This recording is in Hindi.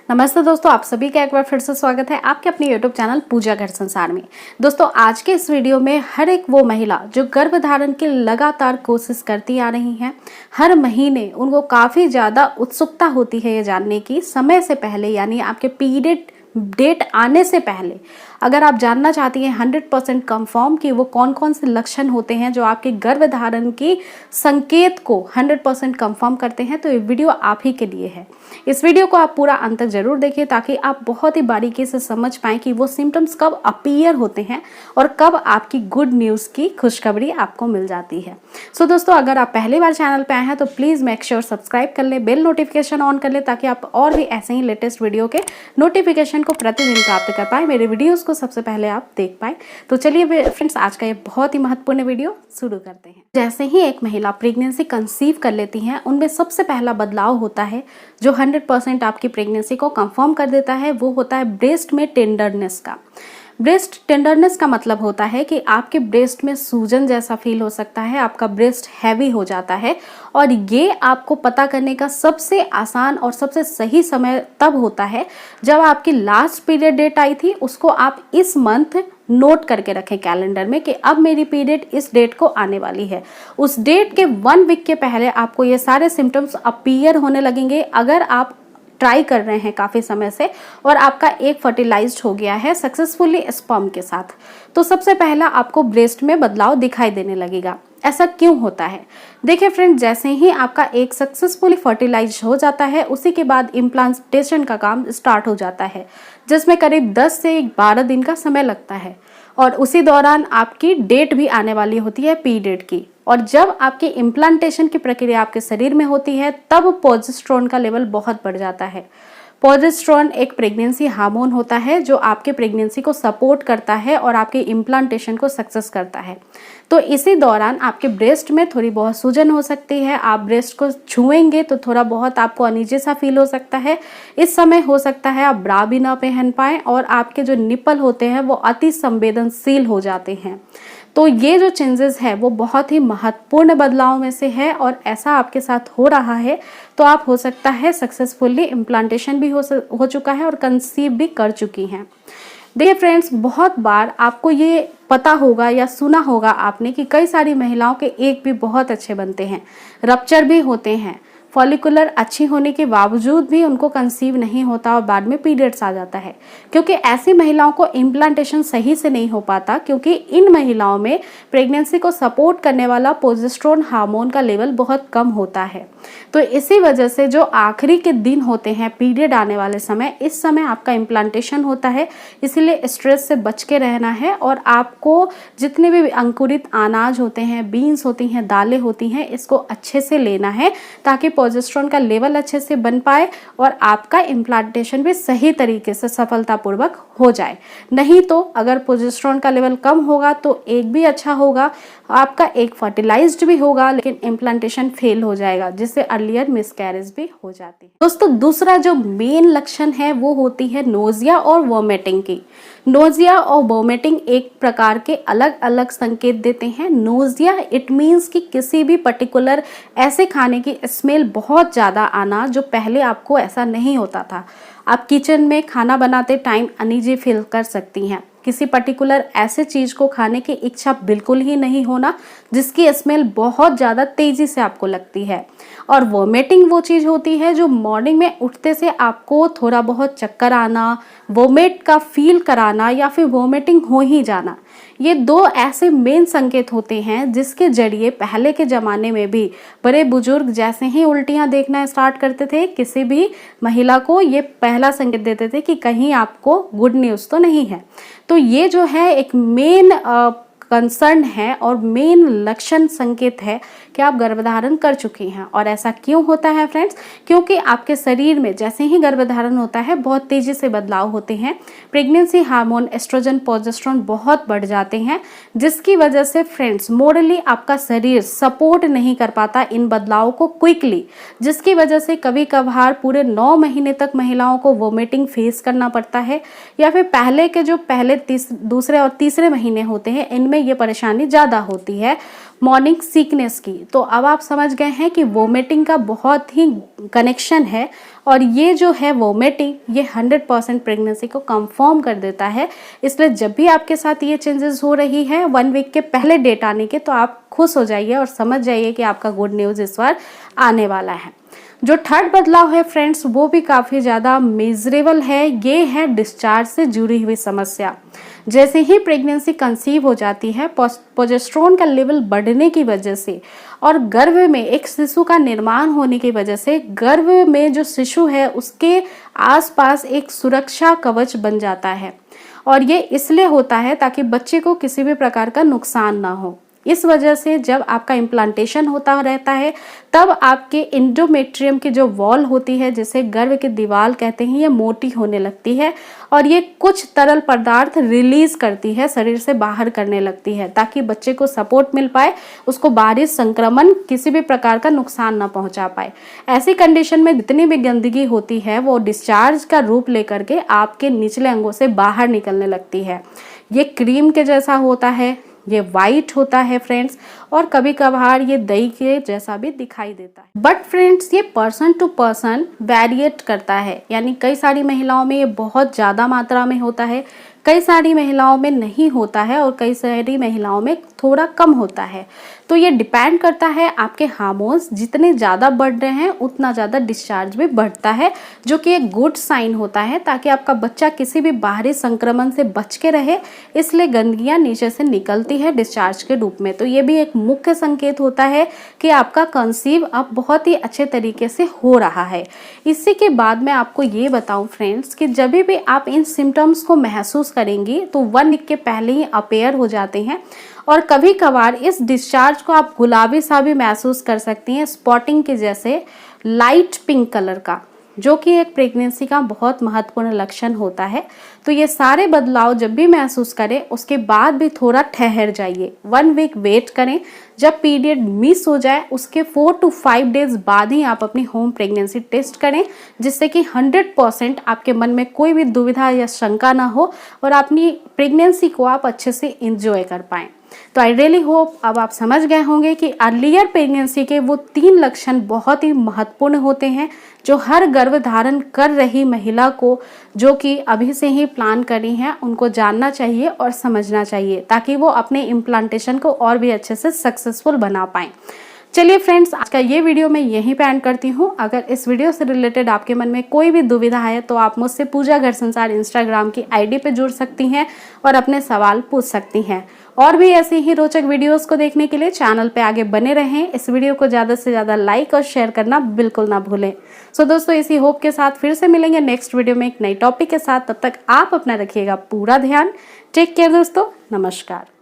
नमस्ते दोस्तों, आप सभी का एक बार फिर से स्वागत है आपके अपने YouTube चैनल पूजा घर संसार में। दोस्तों, आज के इस वीडियो में हर एक वो महिला जो गर्भधारण की लगातार कोशिश करती आ रही हैं, हर महीने उनको काफ़ी ज़्यादा उत्सुकता होती है ये जानने की समय से पहले, यानी आपके पीरियड डेट आने से पहले अगर आप जानना चाहती हैं 100% कंफर्म कि वो कौन कौन से लक्षण होते हैं जो आपके गर्भधारण की संकेत को 100% कंफर्म करते हैं, तो ये वीडियो आप ही के लिए है। इस वीडियो को आप पूरा अंत तक जरूर देखिए ताकि आप बहुत ही बारीकी से समझ पाएं कि वो सिम्टम्स कब अपीयर होते हैं और कब आपकी गुड न्यूज़ की खुशखबरी आपको मिल जाती है। सो दोस्तों, अगर आप पहली बार चैनल पे आए हैं तो प्लीज़ मेक श्योर सब्सक्राइब कर ले, बेल नोटिफिकेशन ऑन कर ले ताकि आप और भी ऐसे ही लेटेस्ट वीडियो के नोटिफिकेशन को प्रतिदिन प्राप्त कर पाए, मेरे वीडियोज़ को सबसे पहले आप देख पाए। तो चलिए फ्रेंड्स, आज का ये बहुत ही महत्वपूर्ण वीडियो शुरू करते हैं। जैसे ही एक महिला प्रेगनेंसी कंसीव कर लेती हैं, उनमें सबसे पहला बदलाव होता है जो 100% आपकी प्रेगनेंसी को कंफर्म कर देता है, वो होता है ब्रेस्ट में टेंडरनेस का। ब्रेस्ट टेंडरनेस का मतलब होता है कि आपके ब्रेस्ट में सूजन जैसा फील हो सकता है, आपका ब्रेस्ट हैवी हो जाता है और ये आपको पता करने का सबसे आसान और सबसे सही समय तब होता है जब आपकी लास्ट पीरियड डेट आई थी। उसको आप इस मंथ नोट करके रखें कैलेंडर में कि अब मेरी पीरियड इस डेट को आने वाली है। उस डेट के 1 वीक के पहले आपको ये सारे सिम्टम्स अपीयर होने लगेंगे। अगर आप ट्राई कर रहे हैं काफ़ी समय से और आपका एक फर्टिलाइज्ड हो गया है सक्सेसफुली स्पर्म के साथ, तो सबसे पहला आपको ब्रेस्ट में बदलाव दिखाई देने लगेगा। ऐसा क्यों होता है? देखिए फ्रेंड, जैसे ही आपका एक सक्सेसफुली फर्टिलाइज हो जाता है उसी के बाद इम्प्लांटेशन का काम स्टार्ट हो जाता है, जिसमें करीब 10 से 12 दिन का समय लगता है और उसी दौरान आपकी डेट भी आने वाली होती है पीरियड की। और जब आपकी इम्प्लांटेशन की प्रक्रिया आपके शरीर में होती है तब प्रोजेस्टेरोन का लेवल बहुत बढ़ जाता है। प्रोजेस्टेरोन एक प्रेगनेंसी हार्मोन होता है जो आपके प्रेगनेंसी को सपोर्ट करता है और आपके इम्प्लांटेशन को सक्सेस करता है। तो इसी दौरान आपके ब्रेस्ट में थोड़ी बहुत सूजन हो सकती है, आप ब्रेस्ट को छुएंगे तो थोड़ा बहुत आपको अनईजी सा फील हो सकता है। इस समय हो सकता है आप ब्रा भी ना पहन पाएँ और आपके जो निप्पल होते हैं वो अति संवेदनशील हो जाते हैं। तो ये जो चेंजेस है वो बहुत ही महत्वपूर्ण बदलाव में से है और ऐसा आपके साथ हो रहा है तो आप हो सकता है सक्सेसफुली इम्प्लांटेशन भी हो चुका है और कंसीव भी कर चुकी हैं। देखिए फ्रेंड्स, बहुत बार आपको ये पता होगा या सुना होगा आपने कि कई सारी महिलाओं के एक भी बहुत अच्छे बनते हैं, रप्चर भी होते हैं, फॉलिकुलर अच्छी होने के बावजूद भी उनको कंसीव नहीं होता और बाद में पीरियड्स आ जाता है, क्योंकि ऐसी महिलाओं को इम्प्लांटेशन सही से नहीं हो पाता क्योंकि इन महिलाओं में प्रेगनेंसी को सपोर्ट करने वाला प्रोजेस्टेरोन हार्मोन का लेवल बहुत कम होता है। तो इसी वजह से जो आखिरी के दिन होते हैं पीरियड आने वाले समय, इस समय आपका इम्प्लांटेशन होता है। इसीलिए स्ट्रेस से बच के रहना है और आपको जितने भी अंकुरित अनाज होते हैं, बीन्स होती हैं, दालें होती हैं, इसको अच्छे से लेना है ताकि प्रोजेस्टेरोन का लेवल अच्छे से बन पाए और आपका इम्प्लांटेशन भी सही तरीके से सफलतापूर्वक हो जाए। नहीं तो अगर प्रोजेस्टेरोन का लेवल कम होगा तो एक भी अच्छा होगा, आपका एक फर्टिलाइज्ड भी होगा लेकिन इम्प्लांटेशन फेल हो जाएगा, जिससे अर्लियर मिसकैरेज भी हो जाती है। दोस्तों, दूसरा जो मेन लक्षण है वो होती है नोजिया और वोमिटिंग की। नोजिया और वोमिटिंग एक प्रकार के अलग अलग संकेत देते हैं। नोजिया इट मीन्स कि किसी भी पर्टिकुलर ऐसे खाने की स्मेल बहुत ज़्यादा आना जो पहले आपको ऐसा नहीं होता था। आप किचन में खाना बनाते टाइम अनईजी फील कर सकती हैं। किसी पर्टिकुलर ऐसे चीज़ को खाने की इच्छा बिल्कुल ही नहीं होना जिसकी स्मेल बहुत ज़्यादा तेज़ी से आपको लगती है। और वोमिटिंग वो चीज़ होती है जो मॉर्निंग में उठते से आपको थोड़ा बहुत चक्कर आना, वोमिट का फील कराना या फिर वोमिटिंग हो ही जाना। ये 2 ऐसे मेन संकेत होते हैं जिसके जरिए पहले के ज़माने में भी बड़े बुजुर्ग जैसे ही उल्टियाँ देखना स्टार्ट करते थे, किसी भी महिला को ये पहला संकेत देते थे कि कहीं आपको गुड न्यूज़ तो नहीं है। तो ये जो है एक मेन कंसर्न है और मेन लक्षण संकेत है कि आप गर्भधारण कर चुकी हैं। और ऐसा क्यों होता है फ्रेंड्स? क्योंकि आपके शरीर में जैसे ही गर्भधारण होता है बहुत तेज़ी से बदलाव होते हैं। प्रेगनेंसी हार्मोन एस्ट्रोजन प्रोजेस्टेरोन बहुत बढ़ जाते हैं, जिसकी वजह से फ्रेंड्स मोरली आपका शरीर सपोर्ट नहीं कर पाता इन बदलावों को क्विकली, जिसकी वजह से कभी कभार पूरे 9 महीने तक महिलाओं को वोमिटिंग फेस करना पड़ता है या फिर पहले के जो दूसरे और तीसरे महीने होते हैं इनमें ये परेशानी ज़्यादा होती है मॉर्निंग सीकनेस की। तो अब आप समझ गए हैं कि वोमिटिंग का बहुत ही कनेक्शन है और ये जो है वोमिटिंग ये 100% प्रेगनेंसी को कंफर्म कर देता है। इसलिए जब भी आपके साथ ये चेंजेस हो रही है 1 वीक के पहले डेट आने के, तो आप खुश हो जाइए और समझ जाइए कि आपका गुड न्यूज़ इस बार आने वाला है। जो थर्ड बदलाव है फ्रेंड्स वो भी काफ़ी ज़्यादा मेजरेबल है। ये है डिस्चार्ज से जुड़ी हुई समस्या। जैसे ही प्रेगनेंसी कंसीव हो जाती है, प्रोजेस्टेरोन का लेवल बढ़ने की वजह से और गर्भ में एक शिशु का निर्माण होने की वजह से गर्भ में जो शिशु है उसके आसपास एक सुरक्षा कवच बन जाता है। और ये इसलिए होता है ताकि बच्चे को किसी भी प्रकार का नुकसान ना हो। इस वजह से जब आपका इम्प्लांटेशन होता रहता है तब आपके एंडोमेट्रियम की जो वॉल होती है, जिसे गर्भ की दीवार कहते हैं, ये मोटी होने लगती है और ये कुछ तरल पदार्थ रिलीज करती है, शरीर से बाहर करने लगती है, ताकि बच्चे को सपोर्ट मिल पाए, उसको बाहरी संक्रमण किसी भी प्रकार का नुकसान ना पहुंचा पाए। ऐसी कंडीशन में जितनी भी गंदगी होती है वो डिस्चार्ज का रूप लेकर के आपके निचले अंगों से बाहर निकलने लगती है। ये क्रीम के जैसा होता है, ये वाइट होता है फ्रेंड्स, और कभी कभार ये दही के जैसा भी दिखाई देता है। बट फ्रेंड्स ये पर्सन टू पर्सन वेरिएट करता है, यानी कई सारी महिलाओं में ये बहुत ज़्यादा मात्रा में होता है, कई सारी महिलाओं में नहीं होता है और कई सारी महिलाओं में थोड़ा कम होता है। तो ये डिपेंड करता है आपके हार्मोन्स जितने ज़्यादा बढ़ रहे हैं उतना ज़्यादा डिस्चार्ज भी बढ़ता है, जो कि एक गुड साइन होता है, ताकि आपका बच्चा किसी भी बाहरी संक्रमण से बच के रहे। इसलिए गंदगियाँ नीचे से निकलती है डिस्चार्ज के रूप में। तो ये भी एक मुख्य संकेत होता है कि आपका कंसीव अब बहुत ही अच्छे तरीके से हो रहा है। इसी के बाद मैं आपको ये बताऊं फ्रेंड्स कि जब भी आप इन सिम्टम्स को महसूस करेंगी तो 1 वीक के पहले ही अपेयर हो जाते हैं, और कभी कभार इस डिस्चार्ज को आप गुलाबी सा भी महसूस कर सकती हैं, स्पॉटिंग के जैसे लाइट पिंक कलर का, जो कि एक प्रेगनेंसी का बहुत महत्वपूर्ण लक्षण होता है। तो ये सारे बदलाव जब भी महसूस करें उसके बाद भी थोड़ा ठहर जाइए, 1 वीक वेट करें। जब पीरियड मिस हो जाए उसके 4 to 5 डेज बाद ही आप अपनी होम प्रेगनेंसी टेस्ट करें, जिससे कि 100% आपके मन में कोई भी दुविधा या शंका ना हो और अपनी प्रेगनेंसी को आप अच्छे से एंजॉय कर पाएं। तो आई रियली होप अब आप समझ गए होंगे कि अर्लियर प्रेगनेंसी के वो 3 लक्षण बहुत ही महत्वपूर्ण होते हैं, जो हर गर्भधारण कर रही महिला को, जो कि अभी से ही प्लान कर रही हैं, उनको जानना चाहिए और समझना चाहिए, ताकि वो अपने इम्प्लांटेशन को और भी अच्छे से सक्सेसफुल बना पाएं। चलिए फ्रेंड्स, आज का ये वीडियो मैं यहीं पे एंड करती हूँ। अगर इस वीडियो से रिलेटेड आपके मन में कोई भी दुविधा है तो आप मुझसे पूजा घर संसार इंस्टाग्राम की आईडी पे जुड़ सकती हैं और अपने सवाल पूछ सकती हैं। और भी ऐसे ही रोचक वीडियोस को देखने के लिए चैनल पे आगे बने रहें। इस वीडियो को ज़्यादा से ज़्यादा लाइक और शेयर करना बिल्कुल ना भूलें। सो दोस्तों, इसी होप के साथ फिर से मिलेंगे नेक्स्ट वीडियो में एक नई टॉपिक के साथ। तब तक आप अपना रखिएगा पूरा ध्यान। टेक केयर दोस्तों, नमस्कार।